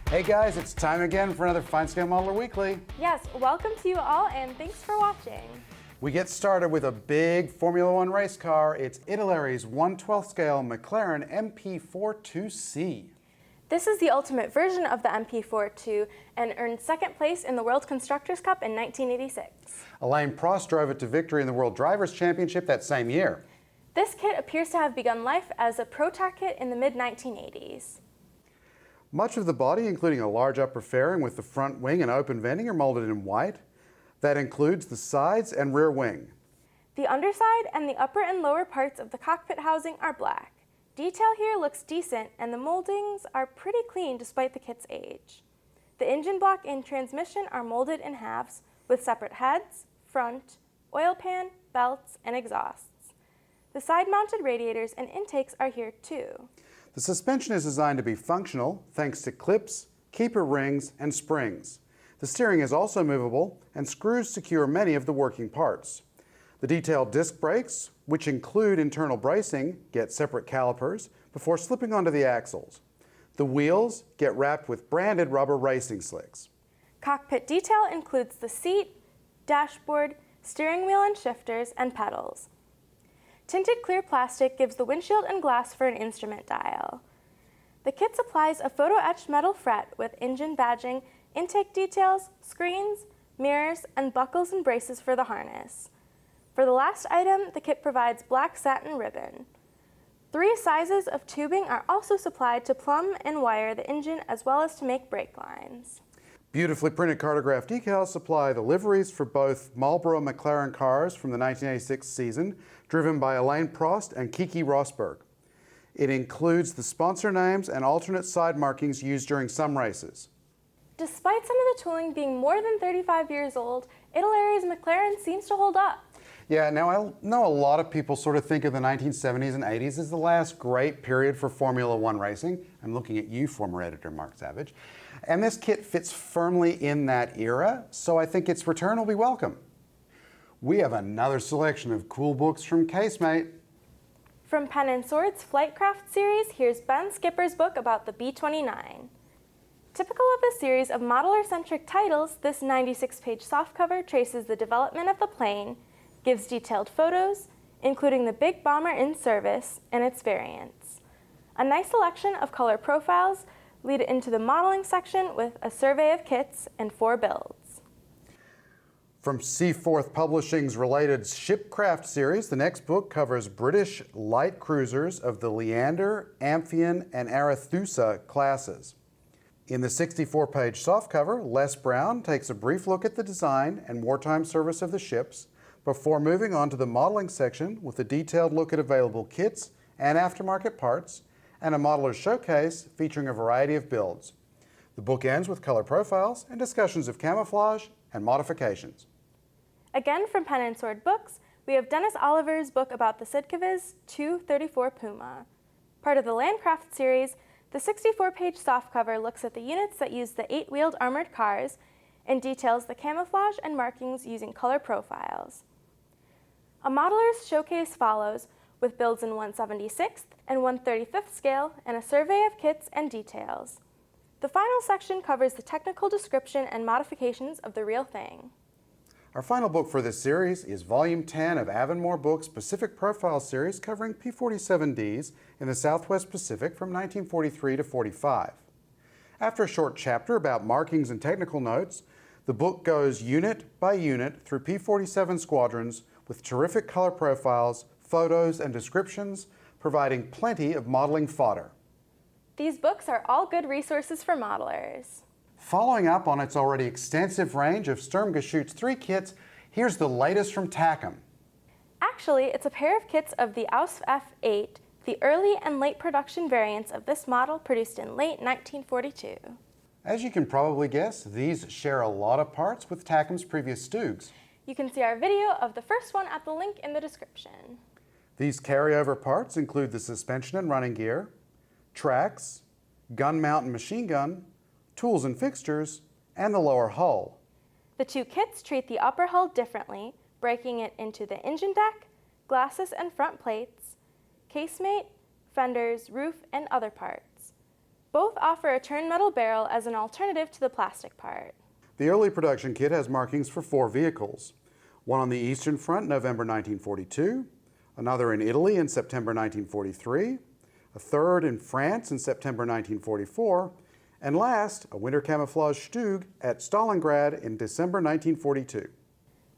Hey guys, it's time again for another FineScale Modeler Weekly. Yes, welcome to you all and thanks for watching. We get started with a big Formula One race car. It's Italeri's 1/12 scale McLaren MP4 2C. This is the ultimate version of the MP4 2 and earned second place in the World Constructors' Cup in 1986. Alain Prost drove it to victory in the World Drivers' Championship that same year. This kit appears to have begun life as a prototype kit in the mid-1980s. Much of the body, including a large upper fairing with the front wing and open venting, are molded in white. That includes the sides and rear wing. The underside and the upper and lower parts of the cockpit housing are black. Detail here looks decent and the moldings are pretty clean despite the kit's age. The engine block and transmission are molded in halves with separate heads, front, oil pan, belts, and exhausts. The side-mounted radiators and intakes are here too. The suspension is designed to be functional thanks to clips, keeper rings, and springs. The steering is also movable, and screws secure many of the working parts. The detailed disc brakes, which include internal bracing, get separate calipers before slipping onto the axles. The wheels get wrapped with branded rubber racing slicks. Cockpit detail includes the seat, dashboard, steering wheel and shifters, and pedals. Tinted clear plastic gives the windshield and glass for an instrument dial. The kit supplies a photo-etched metal fret with engine badging, intake details, screens, mirrors, and buckles and braces for the harness. For the last item, the kit provides black satin ribbon. 3 sizes of tubing are also supplied to plumb and wire the engine as well as to make brake lines. Beautifully printed cartograph decals supply the liveries for both Marlboro McLaren cars from the 1986 season, driven by Alain Prost and Keke Rosberg. It includes the sponsor names and alternate side markings used during some races. Despite some of the tooling being more than 35 years old, Italeri's McLaren seems to hold up. Yeah, now I know a lot of people sort of think of the 1970s and 80s as the last great period for Formula One racing. I'm looking at you, former editor Mark Savage. And this kit fits firmly in that era, so I think its return will be welcome. We have another selection of cool books from Casemate. From Pen and Sword's Flightcraft series, here's Ben Skipper's book about the B-29. Typical of a series of modeler-centric titles, this 96-page softcover traces the development of the plane, gives detailed photos, including the big bomber in service and its variants. A nice selection of color profiles lead into the modeling section with a survey of kits and 4 builds. From Seaforth Publishing's related Shipcraft series, the next book covers British light cruisers of the Leander, Amphion, and Arethusa classes. In the 64-page softcover, Les Brown takes a brief look at the design and wartime service of the ships before moving on to the modeling section with a detailed look at available kits and aftermarket parts and a modeler's showcase featuring a variety of builds. The book ends with color profiles and discussions of camouflage and modifications. Again, from Pen and Sword Books, we have Dennis Oliver's book about the Sdkfz 234 Puma. Part of the Landcraft series, the 64-page softcover looks at the units that use the 8-wheeled armored cars and details the camouflage and markings using color profiles. A modeler's showcase follows with builds in 1/76th and 1/35th scale and a survey of kits and details. The final section covers the technical description and modifications of the real thing. Our final book for this series is Volume 10 of Avonmore Books' Pacific Profile series covering P-47Ds in the Southwest Pacific from 1943 to 45. After a short chapter about markings and technical notes, the book goes unit by unit through P-47 squadrons with terrific color profiles, photos, and descriptions, providing plenty of modeling fodder. These books are all good resources for modelers. Following up on its already extensive range of Sturm Geschütz 3 kits, here's the latest from Takom. Actually, it's a pair of kits of the Ausf F8, the early and late production variants of this model produced in late 1942. As you can probably guess, these share a lot of parts with Takom's previous StuGs. You can see our video of the first one at the link in the description. These carryover parts include the suspension and running gear, tracks, gun mount and machine gun, tools and fixtures, and the lower hull. The 2 kits treat the upper hull differently, breaking it into the engine deck, glasses and front plates, casemate, fenders, roof, and other parts. Both offer a turned metal barrel as an alternative to the plastic part. The early production kit has markings for 4 vehicles. One on the Eastern Front, November 1942, another in Italy in September 1943, a third in France in September 1944, and last, a winter camouflage StuG at Stalingrad in December 1942.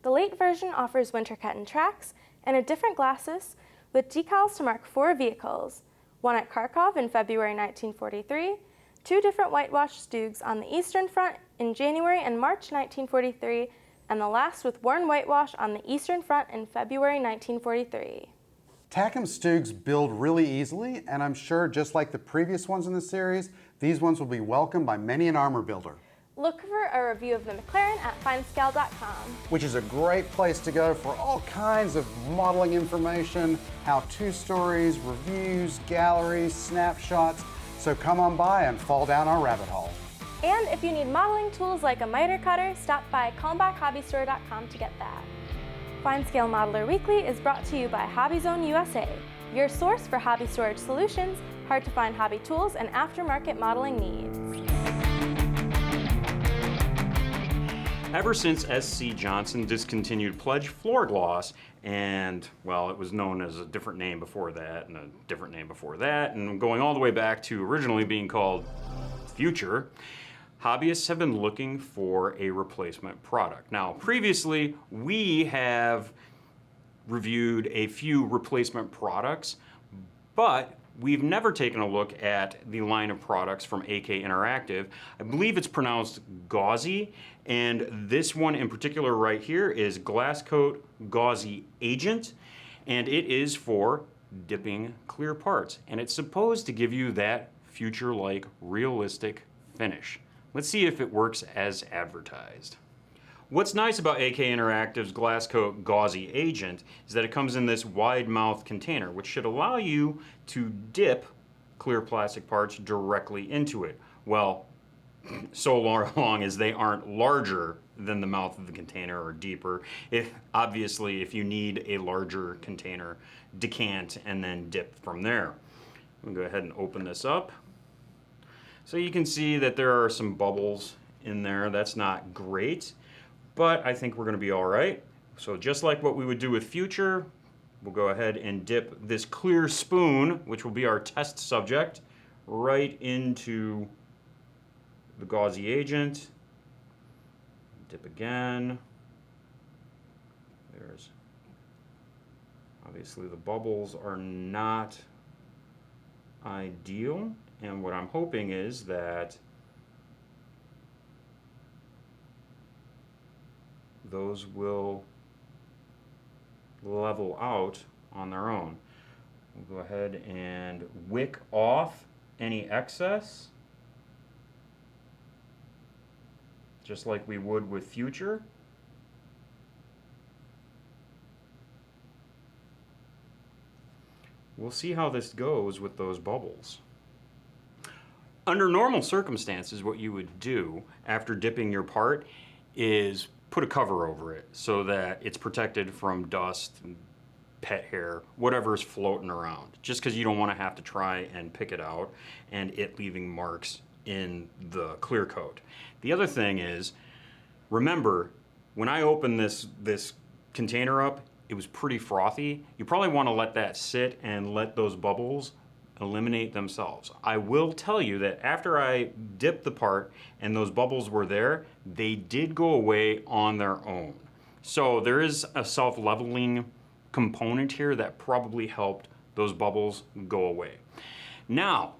The late version offers winter cut-in tracks and a different glacis with decals to mark 4 vehicles, one at Kharkov in February 1943, 2 different whitewash StuGs on the Eastern Front in January and March 1943, and the last with worn whitewash on the Eastern Front in February 1943. Takom StuGs build really easily, and I'm sure just like the previous ones in the series, these ones will be welcomed by many an armor builder. Look for a review of the McLaren at FineScale.com. Which is a great place to go for all kinds of modeling information, how-to stories, reviews, galleries, snapshots. So come on by and fall down our rabbit hole. And if you need modeling tools like a miter cutter, stop by CalmbackHobbyStore.com to get that. FineScale Modeler Weekly is brought to you by Hobby Zone USA, your source for hobby storage solutions, hard-to-find hobby tools, and aftermarket modeling needs. Ever since S.C. Johnson discontinued Pledge Floor Gloss, and, well, it was known as a different name before that, and a different name before that, and going all the way back to originally being called Future, hobbyists have been looking for a replacement product. Now, previously, we have reviewed a few replacement products, but we've never taken a look at the line of products from AK Interactive. I believe it's pronounced Gauzy, and this one in particular right here is Glass Coat Gauzy Agent, and it is for dipping clear parts, and it's supposed to give you that future-like realistic finish. Let's see if it works as advertised. What's nice about AK Interactive's Glass Coat Gauzy Agent is that it comes in this wide mouth container, which should allow you to dip clear plastic parts directly into it. Well, so long as they aren't larger than the mouth of the container or deeper. Obviously, if you need a larger container, decant and then dip from there. I'm gonna go ahead and open this up. So you can see that there are some bubbles in there. That's not great, but I think we're gonna be all right. So just like what we would do with Future, we'll go ahead and dip this clear spoon, which will be our test subject, right into the Gauzy Agent. Dip again. There's, obviously the bubbles are not ideal, and what I'm hoping is that those will level out on their own. We'll go ahead and wick off any excess, just like we would with Future. We'll see how this goes with those bubbles. Under normal circumstances, what you would do after dipping your part is put a cover over it so that it's protected from dust, pet hair, whatever is floating around, just because you don't want to have to try and pick it out and it leaving marks in the clear coat. The other thing is, remember, when I opened this container up, it was pretty frothy. You probably want to let that sit and let those bubbles eliminate themselves. I will tell you that after I dipped the part and those bubbles were there, they did go away on their own. So there is a self-leveling component here that probably helped those bubbles go away. Now,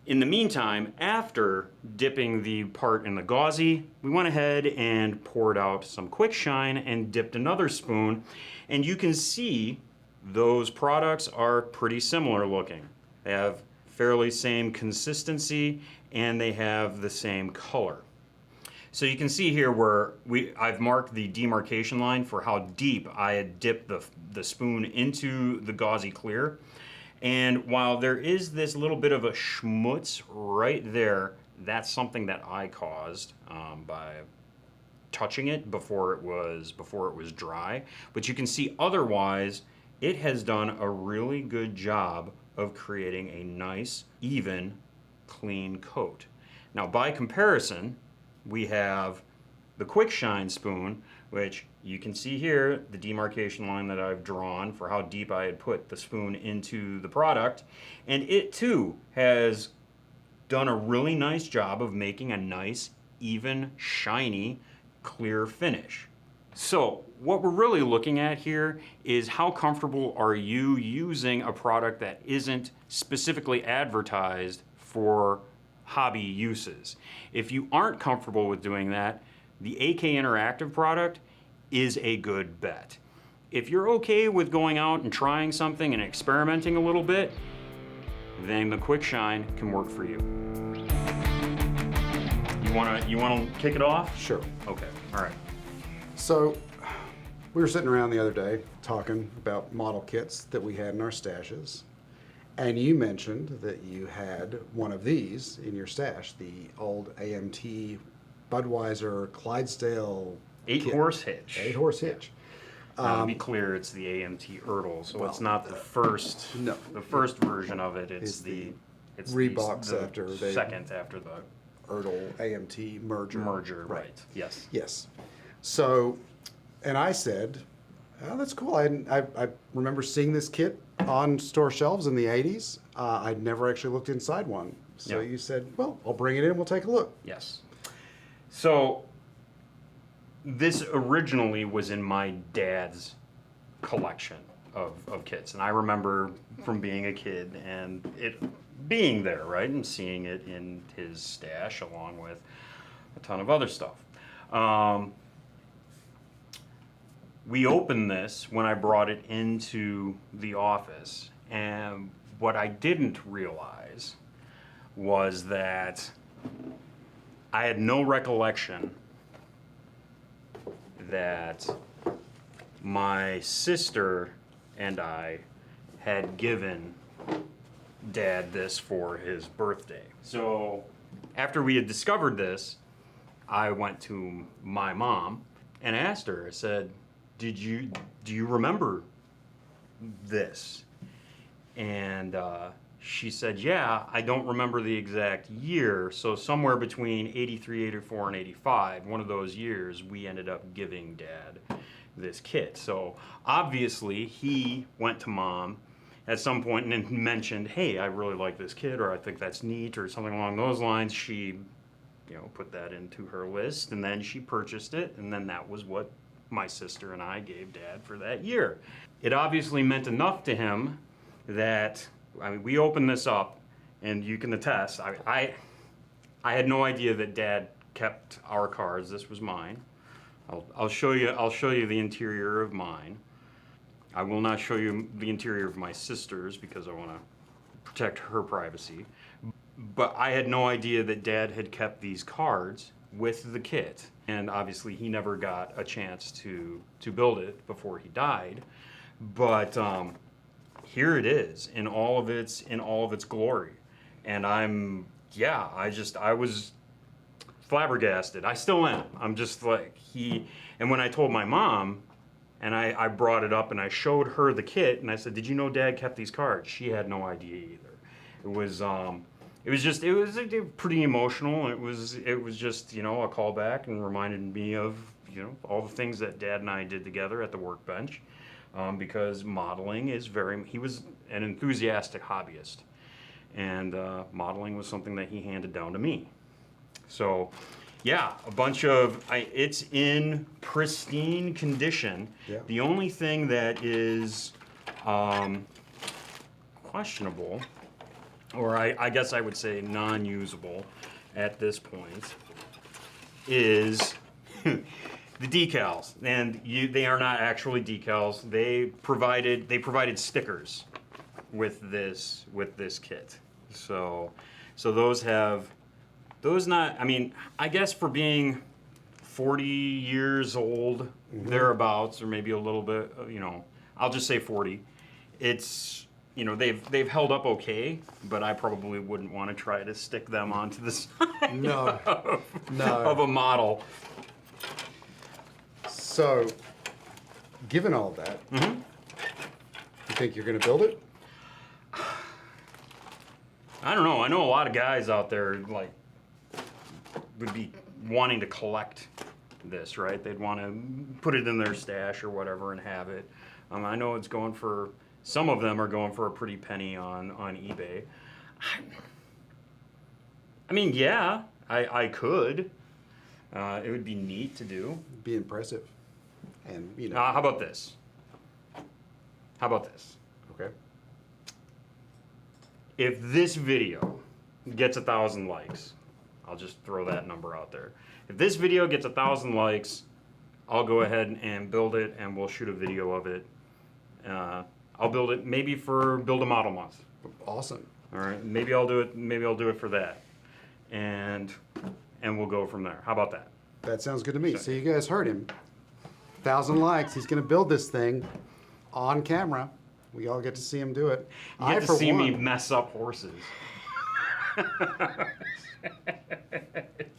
in the meantime, after dipping the part in the Gauzy, we went ahead and poured out some quick shine and dipped another spoon, and you can see those products are pretty similar looking. They have fairly same consistency and they have the same color. So you can see here where I've marked the demarcation line for how deep I had dipped the spoon into the Gauzy clear. And while there is this little bit of a schmutz right there, that's something that I caused by touching it before it was dry. But you can see otherwise, it has done a really good job of creating a nice, even clean coat. Now, by comparison, we have the Quick Shine spoon, which you can see here, the demarcation line that I've drawn for how deep I had put the spoon into the product. And it too has done a really nice job of making a nice, even, shiny, clear finish. So what we're really looking at here is how comfortable are you using a product that isn't specifically advertised for hobby uses. If you aren't comfortable with doing that, the AK Interactive product is a good bet. If you're okay with going out and trying something and experimenting a little bit, then the Quick Shine can work for you. You wanna kick it off? Sure. Okay, all right. So we were sitting around the other day talking about model kits that we had in our stashes. And you mentioned that you had one of these in your stash, the old AMT Budweiser Clydesdale 8-horse hitch. 8-horse hitch. To be clear, it's the AMT Ertl, so it's not the first. No. The first version of it. It's it's Reeboks the after they second after the Ertl AMT merger. right? Yes. Yes. So, and I said, oh, that's cool. I remember seeing this kit on store shelves in the 80s. I'd never actually looked inside one. So Yeah. you said, well, I'll bring it in and we'll take a look. Yes. So this originally was in my dad's collection of kits, and I remember from being a kid and it being there, right, and seeing it in his stash along with a ton of other stuff. We opened this when I brought it into the office, and what I didn't realize was that I had no recollection that my sister and I had given Dad this for his birthday. So after we had discovered this, I went to my mom and asked her, I said, do you remember this? And she said, yeah, I don't remember the exact year, so somewhere between 83, 84, and 85, one of those years, we ended up giving Dad this kit. So obviously, he went to Mom at some point and mentioned, hey, I really like this kit, or I think that's neat, or something along those lines. She, put that into her list, and then she purchased it, and then that was what my sister and I gave Dad for that year. It obviously meant enough to him that, we opened this up, and you can attest, I had no idea that Dad kept our cars. This was mine. I'll show you the interior of mine. I will not show you the interior of my sister's because I want to protect her privacy. But I had no idea that Dad had kept these cards with the kit, and obviously he never got a chance to build it before he died. But here it is in all of its glory, and I was flabbergasted. I still am. I'm just like and when I told my mom, and I brought it up and I showed her the kit, and I said, "Did you know Dad kept these cards?" She had no idea either. It was pretty emotional. It was just, a callback and reminded me of, all the things that Dad and I did together at the workbench, because modeling he was an enthusiastic hobbyist, and modeling was something that he handed down to me. So, yeah, it's in pristine condition. Yeah. The only thing that is questionable, or I guess I would say non-usable at this point, is the decals. And they are not actually decals. They provided stickers with this kit. So I guess for being 40 years old, thereabouts, or maybe a little bit, I'll just say 40. It's, they've held up okay, but I probably wouldn't want to try to stick them onto the side of a model. So, given all that, you think you're going to build it? I don't know. I know a lot of guys out there like would be wanting to collect this, right? They'd want to put it in their stash or whatever and have it. I know it's going for, some of them are going for a pretty penny on eBay. I mean, yeah, I could. It would be neat to do. Be impressive. And, you know. How about this? How about this? Okay. If this video gets 1,000 likes, I'll just throw that number out there. If this video gets 1,000 likes, I'll go ahead and build it, and we'll shoot a video of it. I'll build it maybe for Build a Model Month. Awesome. All right, maybe I'll do it. Maybe I'll do it for that, and we'll go from there. How about that? That sounds good to me. So you guys heard him. 1,000 likes. He's going to build this thing on camera. We all get to see him do it. You get to see me mess up horses.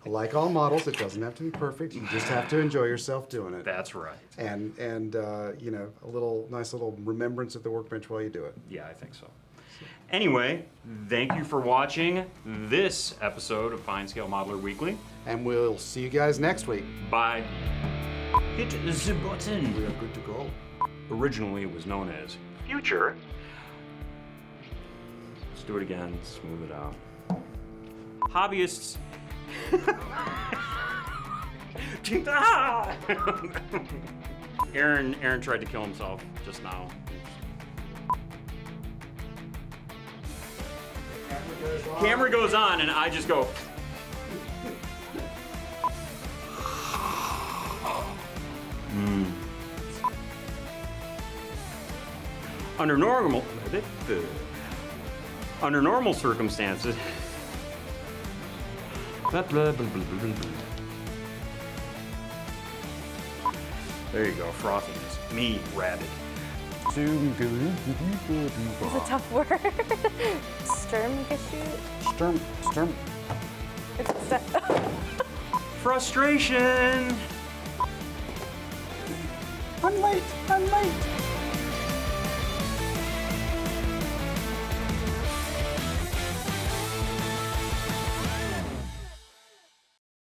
Like all models, it doesn't have to be perfect. You just have to enjoy yourself doing it. That's right. And you know, a nice little remembrance of the workbench while you do it. Yeah, I think so. Anyway, thank you for watching this episode of FineScale Modeler Weekly. And we'll see you guys next week. Bye. Hit the button. We are good to go. Originally, it was known as Future. Let's do it again. Smooth it out. Hobbyists. Aaron tried to kill himself just now. Camera goes on and I just go. Under normal circumstances. There you go, frothiness. Me, rabbit. It's a tough word. Sturm. Frustration. I'm late.